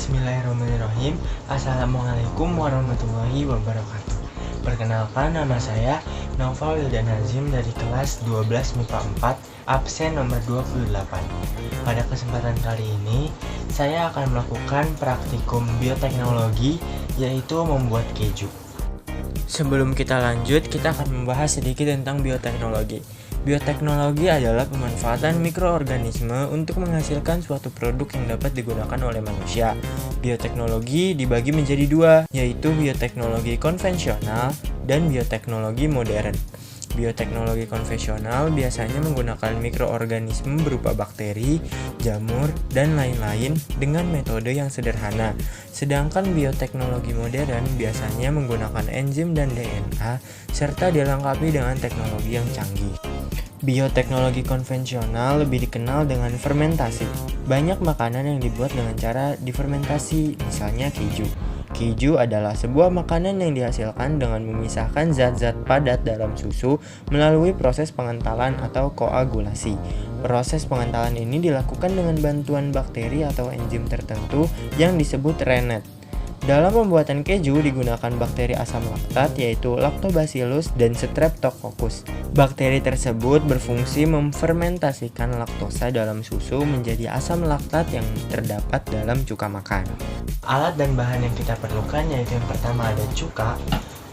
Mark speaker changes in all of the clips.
Speaker 1: Bismillahirrahmanirrahim. Assalamualaikum warahmatullahi wabarakatuh. Perkenalkan, nama saya Naufal Wildan Hazim dari kelas 12 MIPA 4, absen nomor 28. Pada kesempatan kali ini, saya akan melakukan praktikum bioteknologi, yaitu membuat keju. Sebelum kita lanjut, kita akan membahas sedikit tentang bioteknologi. Bioteknologi adalah pemanfaatan mikroorganisme untuk menghasilkan suatu produk yang dapat digunakan oleh manusia. Bioteknologi dibagi menjadi dua, yaitu bioteknologi konvensional dan bioteknologi modern. Bioteknologi konvensional biasanya menggunakan mikroorganisme berupa bakteri, jamur, dan lain-lain dengan metode yang sederhana. Sedangkan bioteknologi modern biasanya menggunakan enzim dan DNA serta dilengkapi dengan teknologi yang canggih. Bioteknologi konvensional lebih dikenal dengan fermentasi. Banyak makanan yang dibuat dengan cara difermentasi, misalnya keju. Keju adalah sebuah makanan yang dihasilkan dengan memisahkan zat-zat padat dalam susu melalui proses pengentalan atau koagulasi. Proses pengentalan ini dilakukan dengan bantuan bakteri atau enzim tertentu yang disebut rennet. Dalam pembuatan keju digunakan bakteri asam laktat yaitu Lactobacillus dan Streptococcus. Bakteri tersebut berfungsi memfermentasikan laktosa dalam susu menjadi asam laktat yang terdapat dalam cuka makan. Alat dan bahan yang kita perlukan yaitu yang pertama ada cuka,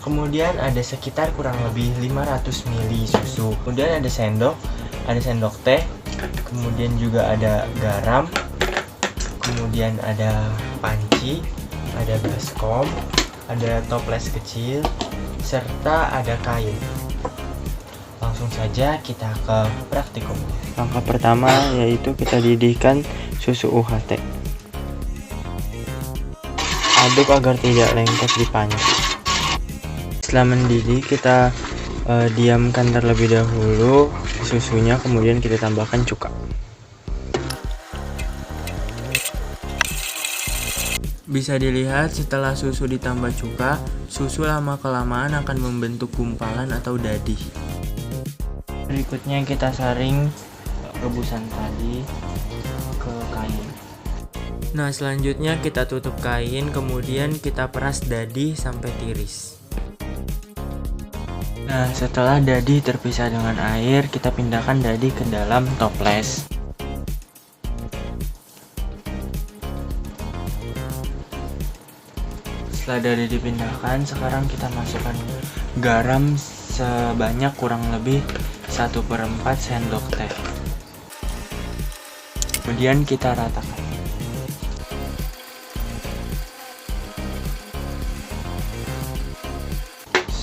Speaker 1: kemudian ada sekitar kurang lebih 500 ml susu, kemudian ada sendok teh, kemudian juga ada garam, kemudian ada panci, ada baskom, ada toples kecil, serta ada kain. Langsung saja kita ke praktikum. Langkah pertama yaitu kita didihkan susu UHT. Aduk agar tidak lengket di panci. Setelah mendidih kita diamkan terlebih dahulu susunya, kemudian kita tambahkan cuka. Bisa dilihat setelah susu ditambah cuka, susu lama-kelamaan akan membentuk gumpalan atau dadih. Berikutnya kita saring rebusan tadi ke kain. Nah, selanjutnya kita tutup kain, kemudian kita peras dadih sampai tiris. Nah, setelah dadih terpisah dengan air, kita pindahkan dadih ke dalam toples. Setelah dadih dipindahkan, sekarang kita masukkan garam sebanyak kurang lebih 1/4 sendok teh. Kemudian kita ratakan.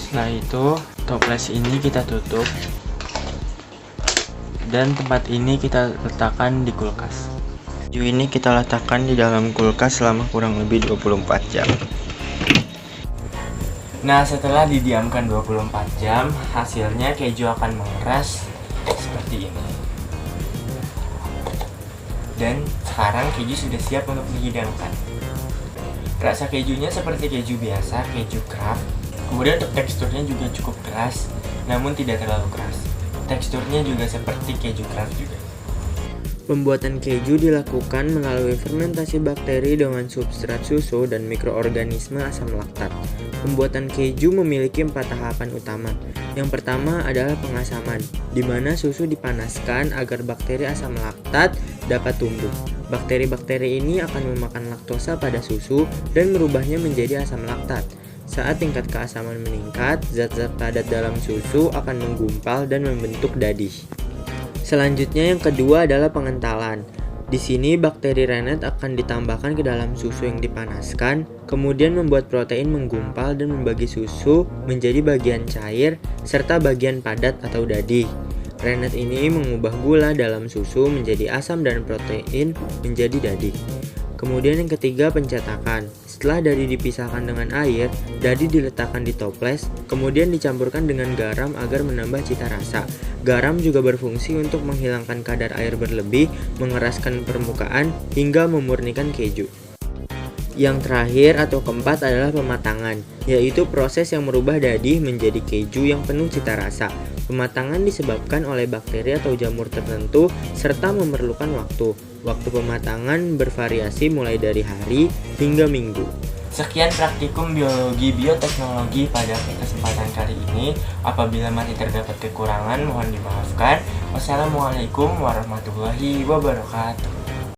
Speaker 1: Setelah itu, toples ini kita tutup dan tempat ini kita letakkan di kulkas. Keju ini kita letakkan di dalam kulkas selama kurang lebih 24 jam. Nah, setelah didiamkan 24 jam, hasilnya keju akan mengeras seperti ini. Dan sekarang keju sudah siap untuk dihidangkan. Rasa kejunya seperti keju biasa, keju Kraft. Kemudian untuk teksturnya juga cukup keras, namun tidak terlalu keras. Teksturnya juga seperti keju Kraft juga. Pembuatan keju dilakukan melalui fermentasi bakteri dengan substrat susu dan mikroorganisme asam laktat. Pembuatan keju memiliki 4 tahapan utama. Yang pertama adalah pengasaman, di mana susu dipanaskan agar bakteri asam laktat dapat tumbuh. Bakteri-bakteri ini akan memakan laktosa pada susu dan merubahnya menjadi asam laktat. Saat tingkat keasaman meningkat, zat-zat padat dalam susu akan menggumpal dan membentuk dadih. Selanjutnya yang kedua adalah pengentalan. Di sini bakteri rennet akan ditambahkan ke dalam susu yang dipanaskan, kemudian membuat protein menggumpal dan membagi susu menjadi bagian cair serta bagian padat atau dadih. Rennet ini mengubah gula dalam susu menjadi asam dan protein menjadi dadih. Kemudian yang ketiga pencetakan. Setelah dadih dipisahkan dengan air, dadih diletakkan di toples, kemudian dicampurkan dengan garam agar menambah cita rasa. Garam juga berfungsi untuk menghilangkan kadar air berlebih, mengeraskan permukaan, hingga memurnikan keju. Yang terakhir atau keempat adalah pematangan, yaitu proses yang merubah dadih menjadi keju yang penuh cita rasa. Pematangan disebabkan oleh bakteri atau jamur tertentu serta memerlukan waktu. Waktu pematangan bervariasi mulai dari hari hingga minggu. Sekian praktikum biologi bioteknologi pada kesempatan kali ini. Apabila masih terdapat kekurangan, mohon dimaafkan. Wassalamualaikum warahmatullahi wabarakatuh.